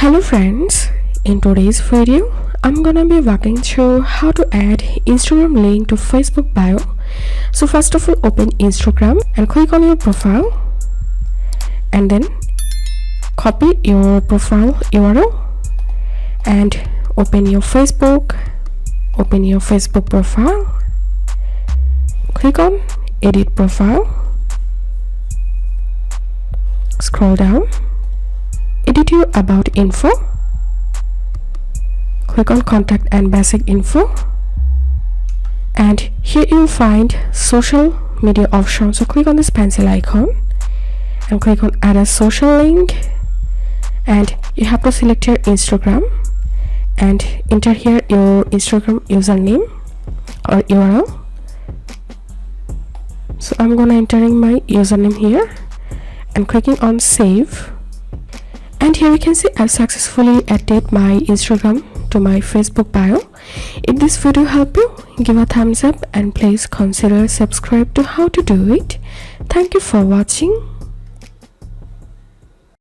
Hello friends, in today's video I'm gonna be walking through how to add Instagram link to Facebook bio. So first of all, open Instagram and click on your profile and then copy your profile URL and open your Facebook profile, click on edit profile, scroll down, edit your about info, click on contact and basic info, and here you'll find social media option. So click on this pencil icon and click on add a social link, and you have to select your Instagram and enter here your Instagram username or URL. So I'm gonna entering my username here and clicking on save, and here you can see I've successfully added my Instagram to my Facebook bio. If this video helped you, give a thumbs up and please consider subscribe to how to do it. Thank you for watching.